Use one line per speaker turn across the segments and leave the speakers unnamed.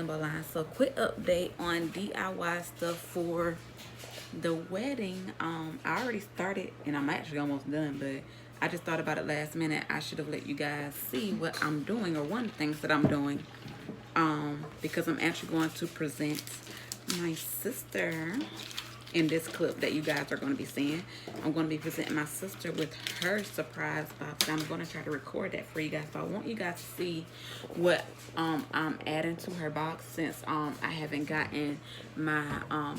Kaale line. So quick update on DIY stuff for the wedding. I already started and I'm actually almost done, but I just thought about it last minute. I should have let you guys see what I'm doing, or one of the things that I'm doing. Because I'm actually going to present my sister in this clip that you guys are going to be seeing. I'm going to be presenting my sister with her surprise box. I'm going to try to record that for you guys. So I want you guys to see what I'm adding to her box, since I haven't gotten my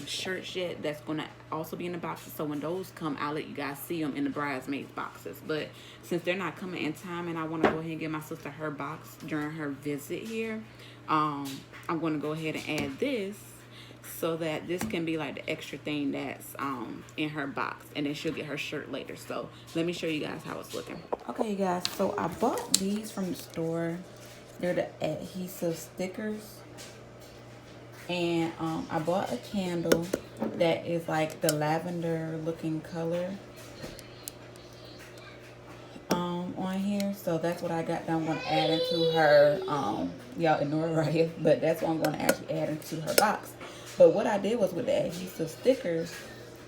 shirts yet. That's going to also be in the boxes. So when those come, I'll let you guys see them in the bridesmaids boxes. But since they're not coming in time and I want to go ahead and give my sister her box during her visit here, I'm going to go ahead and add this, so that this can be like the extra thing that's in her box, and then she'll get her shirt later. So let me show you guys how it's looking. Okay, you guys, so I bought these from the store. They're the adhesive stickers, and I bought a candle that is like the lavender looking color on here. So that's what I got done. I'm going to add into her y'all ignore it right here, but that's what I'm going to actually add into her box. But what I did was, with the adhesive stickers,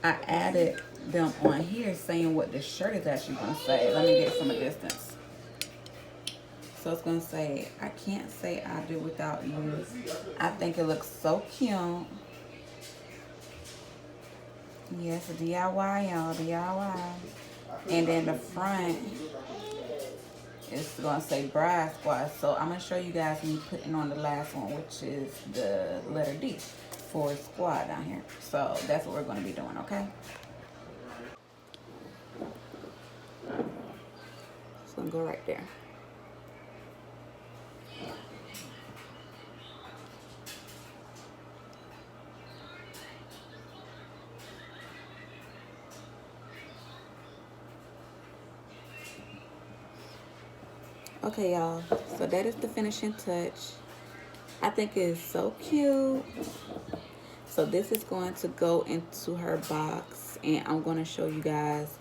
I added them on here saying what the shirt is actually going to say. Let me get it from a distance. So it's going to say, "I can't say I do without you." I think it looks so cute. Yes, a DIY, y'all, DIY. And then the front is going to say Bride Squad. So I'm going to show you guys me putting on the last one, which is the letter D for squad down here. So that's what we're going to be doing, okay? It's going to go right there. Okay, y'all. So that is the finishing touch. I think it's so cute. So this is going to go into her box, and I'm going to show you guys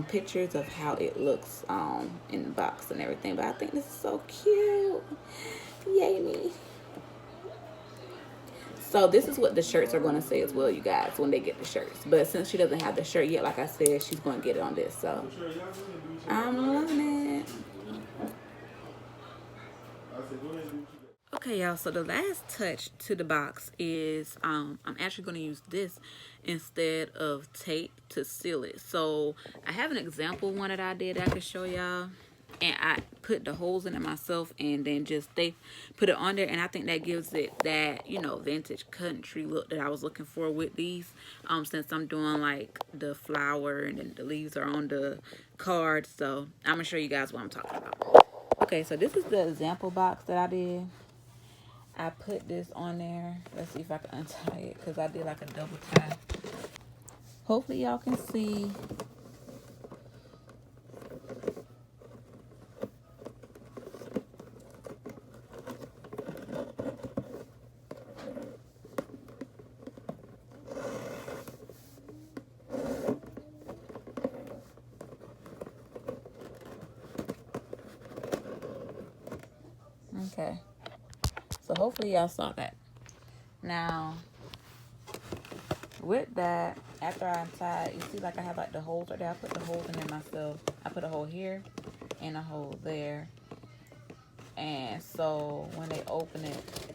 pictures of how it looks in the box and everything. But I think this is so cute. Yay me. So this is what the shirts are going to say as well, you guys, when they get the shirts. But since she doesn't have the shirt yet, like I said, she's going to get it on this. So I'm loving it. Okay, y'all, so the last touch to the box is I'm actually going to use this instead of tape to seal it. So I have an example one that I did that I can show y'all, and I put the holes in it myself and then just put it on there, and I think that gives it that, you know, vintage country look that I was looking for with these, since I'm doing like the flower and then the leaves are on the card. So I'm gonna show you guys what I'm talking about. Okay, so this is the example box that I did. I put this on there. Let's see if I can untie it, because I did like a double tie. Hopefully y'all can see. Okay. So hopefully y'all saw that. Now, with that, after I untied, you see like I have like the holes right there. I put the holes in there myself. I put a hole here and a hole there. And so when they open it,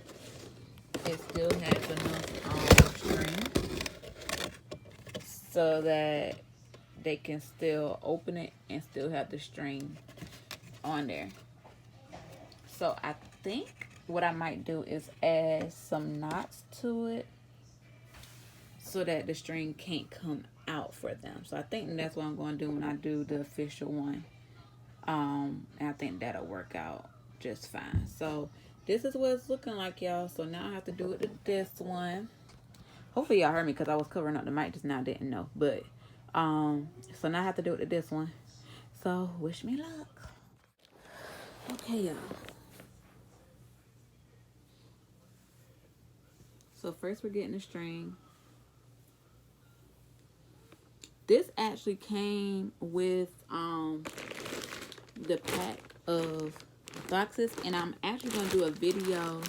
it still has enough string so that they can still open it and still have the string on there. So I think what I might do is add some knots to it so that the string can't come out for them. So I think that's what I'm going to do when I do the official one. And I think that'll work out just fine. So this is what it's looking like, y'all. So now I have to do it to this one. Hopefully y'all heard me, because I was covering up the mic just now, didn't know. But so now I have to do it to this one. So wish me luck. Okay, y'all. So first we're getting the string. This actually came with the pack of boxes, and I'm actually going to do a video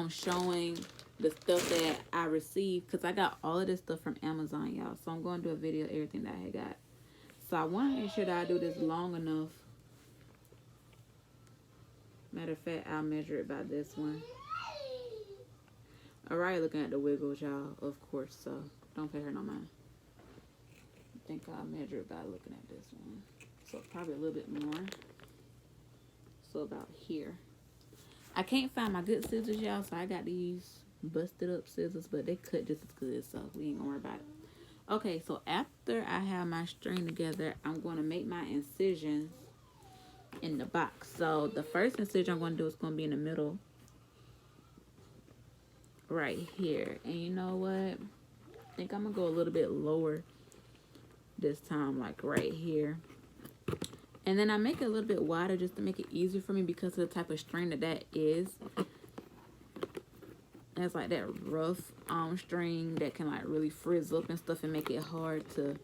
showing the stuff that I received, because I got all of this stuff from Amazon, y'all. So I'm going to do a video of everything that I had got. So I want to make sure that I do this long enough. Matter of fact, I'll measure it by this one. Alright, looking at the wiggles, y'all, of course, so don't pay her no mind. I think I'll measure it by looking at this one. So probably a little bit more. So about here. I can't find my good scissors, y'all, so I got these busted up scissors, but they cut just as good, so we ain't gonna worry about it. Okay, so after I have my string together, I'm going to make my incisions in the box. So the first incision I'm going to do is going to be in the middle, right here. And you know what? I think I'm going to go a little bit lower this time, like right here. And then I make it a little bit wider just to make it easier for me because of the type of string that is. It's like that rough string that can like really frizz up and stuff and make it hard to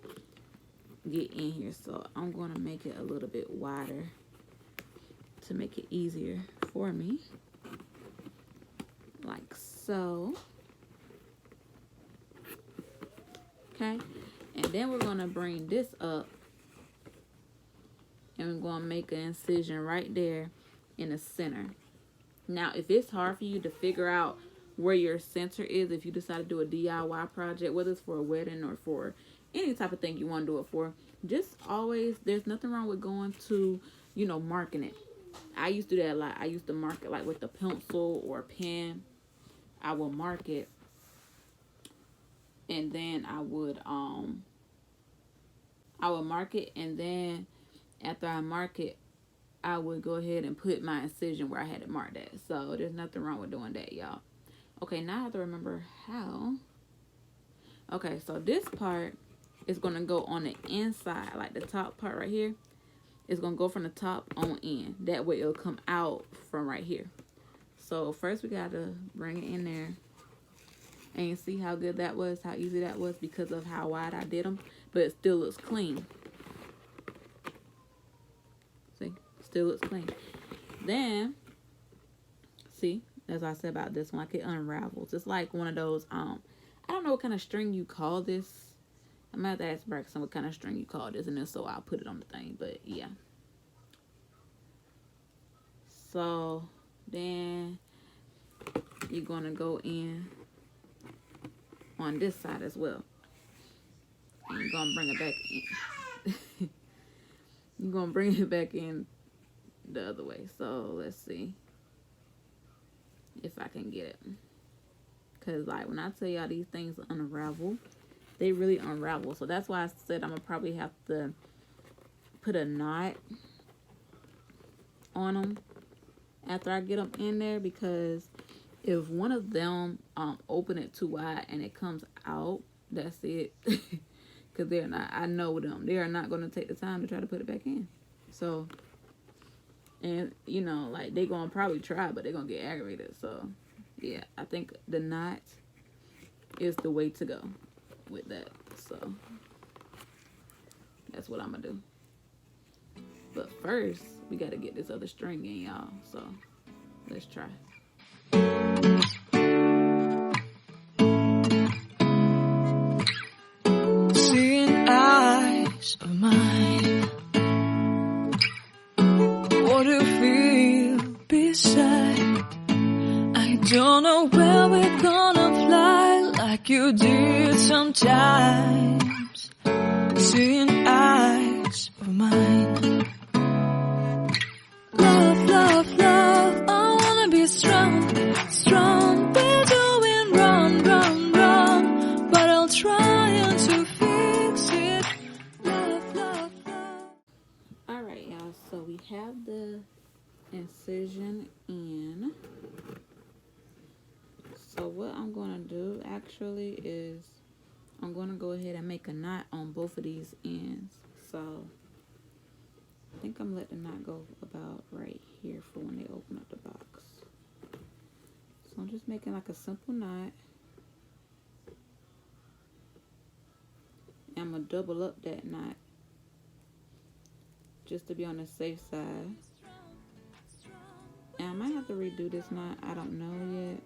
get in here. So I'm going to make it a little bit wider to make it easier for me, like so. Okay, and then we're going to bring this up and we're going to make an incision right there in the center. Now if it's hard for you to figure out where your center is, if you decide to do a DIY project, whether it's for a wedding or for any type of thing you want to do it for, just always, there's nothing wrong with going to, you know, marking it. I used to do that a lot. I used to mark it like with a pencil or a pen. I will mark it, and then I would mark it, and then after I mark it, I would go ahead and put my incision where I had it marked at. So there's nothing wrong with doing that, y'all. Okay, now I have to remember how. Okay, so this part is going to go on the inside, like the top part right here. It's going to go from the top on in. That way it'll come out from right here. So first we got to bring it in there. And you see how good that was, how easy that was because of how wide I did them. But it still looks clean. See, still looks clean. Then, see, as I said about this one, like it unravels. It's like one of those, I don't know what kind of string you call this. I'm going to have to ask Braxton what kind of string you call this, and then so I'll put it on the thing, but yeah. So then you're going to go in on this side as well. And you're going to bring it back in. You're going to bring it back in the other way. So let's see if I can get it. Because like when I tell y'all these things unravel, they really unravel. So that's why I said I'm going to probably have to put a knot on them after I get them in there. Because if one of them open it too wide and it comes out, that's it. Because they're not, I know them, they are not going to take the time to try to put it back in. So, and you know, like they're going to probably try, but they're going to get aggravated. So yeah, I think the knot is the way to go with that. So that's what I'm going to do. But first, we got to get this other string in, y'all. So let's try.
Seeing eyes of mine, what do you feel beside? I don't know where we're gonna fly like you did sometimes. Seeing eyes of mine, love, love, love, I wanna be strong, strong. We're doing wrong, wrong, wrong, but I'll try to fix it. Love, love, love.
Alright, y'all, so we have the incision in. So what I'm going to do actually is I'm going to go ahead and make a knot on both of these ends. So I think I'm letting the knot go about right here for when they open up the box. So I'm just making like a simple knot. I'm going to double up that knot just to be on the safe side. And I might have to redo this knot. I don't know yet.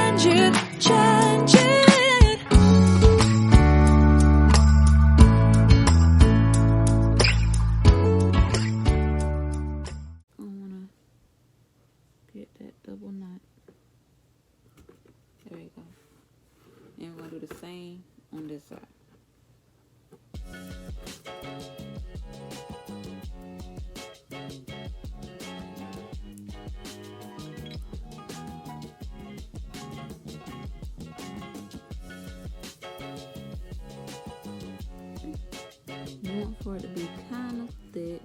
change it, change it.
I wanna get that double knot. There you go. And we're gonna do the same on this side. You want for it to be kind of thick,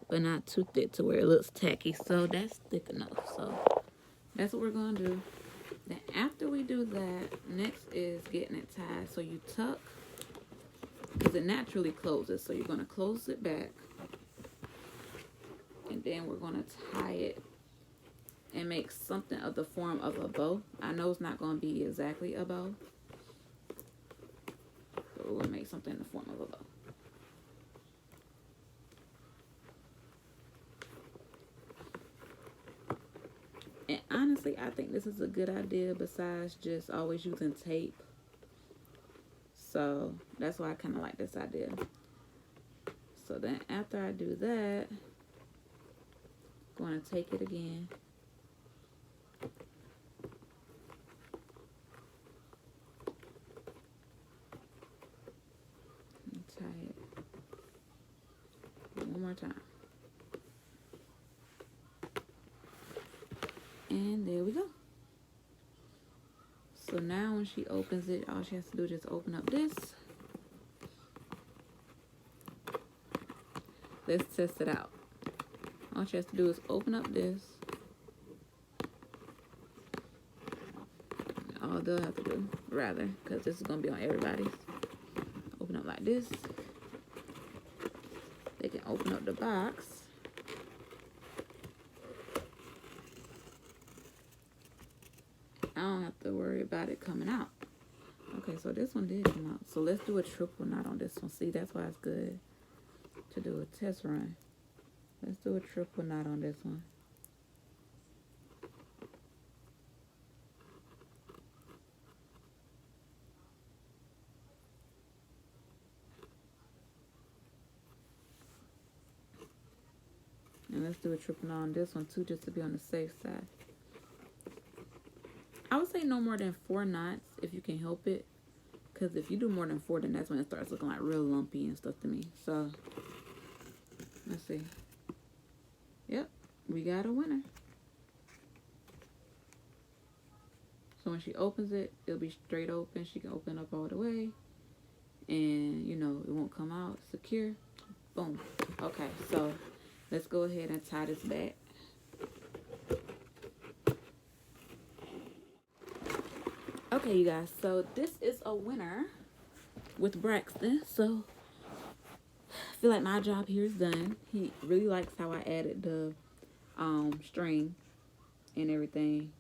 but not too thick to where it looks tacky. So that's thick enough. So that's what we're gonna do. Then after we do that, next is getting it tied. So you tuck, because it naturally closes. So you're gonna close it back, and then we're gonna tie it and make something of the form of a bow. I know it's not gonna be exactly a bow, but we're gonna make something in the form of a bow. And honestly, I think this is a good idea besides just always using tape. So that's why I kind of like this idea. So then after I do that, I'm going to take it again. And tie it one more time. And there we go. So now when she opens it, all she has to do is just open up this. Let's test it out. All she has to do is open up this. All they'll have to do, rather, because this is going to be on everybody's. Open up like this. They can open up the box. I don't have to worry about it coming out. Okay, so this one did come out. So let's do a triple knot on this one. See, that's why it's good to do a test run. Let's do a triple knot on this one. And let's do a triple knot on this one too, just to be on the safe side. I would say no more than 4 knots if you can help it. Because if you do more than 4, then that's when it starts looking like real lumpy and stuff to me. So, let's see. Yep, we got a winner. So when she opens it, it'll be straight open. She can open up all the way. And, you know, it won't come out secure. Boom. Okay, so let's go ahead and tie this back. Okay, you guys, so this is a winner with Braxton. So I feel like my job here is done. He really likes how I added the string and everything.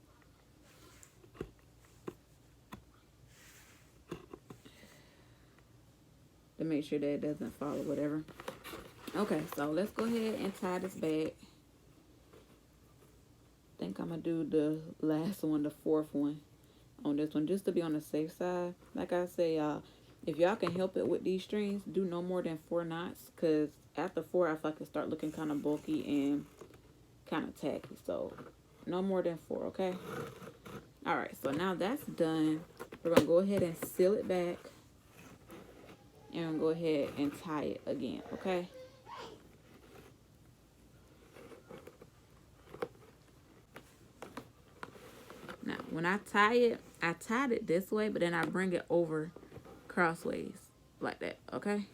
To make sure that it doesn't fall or whatever. Okay, so let's go ahead and tie this back. I think I'm going to do the last one, the 4th one. On this one, just to be on the safe side. Like I say, if y'all can help it with these strings, do no more than 4 knots, because after 4 I feel like it start looking kind of bulky and kind of tacky. So no more than 4, okay? All right, so now that's done. We're gonna go ahead and seal it back, and I'm gonna go ahead and tie it again, okay? Now, when I tie it, I tied it this way, but then I bring it over crossways like that, okay?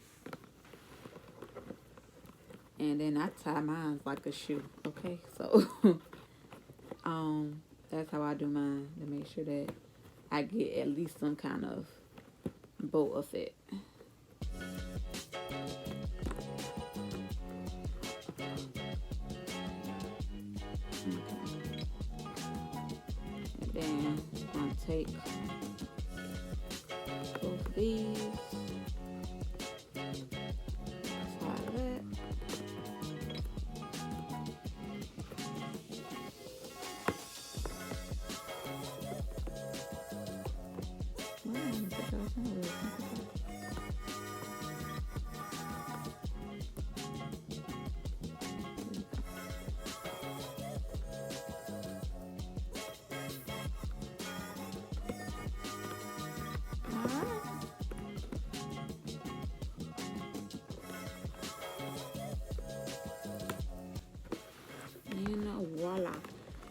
And then I tie mine like a shoe, okay? So, that's how I do mine, to make sure that I get at least some kind of bow effect. Then I'm going to take both of these, tie that,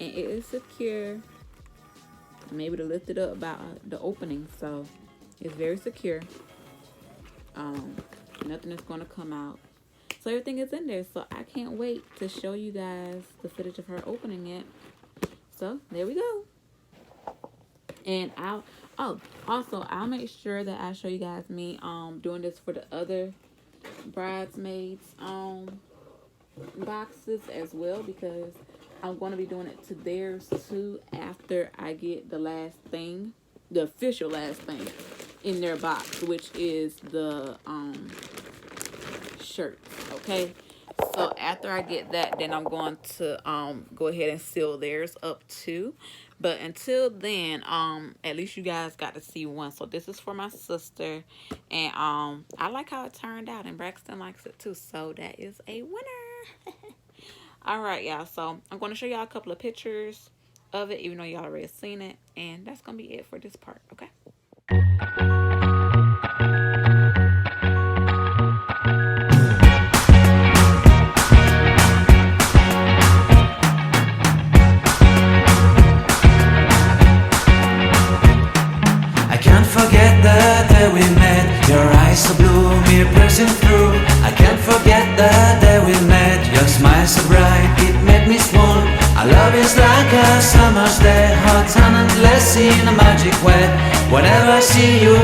and it is secure. I'm able to lift it up about the opening, so it's very secure. Nothing is going to come out. So everything is in there. So I can't wait to show you guys the footage of her opening it. So there we go. And I'll make sure that I show you guys me doing this for the other bridesmaids boxes as well, because I'm going to be doing it to theirs too after I get the last thing, the official last thing in their box, which is the shirts. Okay, so after I get that, then I'm going to go ahead and seal theirs up too. But until then, at least you guys got to see one. So this is for my sister, and I like how it turned out, and Braxton likes it too, so that is a winner. All right, y'all, so I'm going to show y'all a couple of pictures of it, even though y'all already seen it, and that's going to be it for this part. Okay.
Forget the day we met. Your eyes so blue, me piercing through. I can't forget the day we met. Your smile so bright, it made me swoon. Our love is like a summer's day, hot and endless in a magic way. Whenever I see you,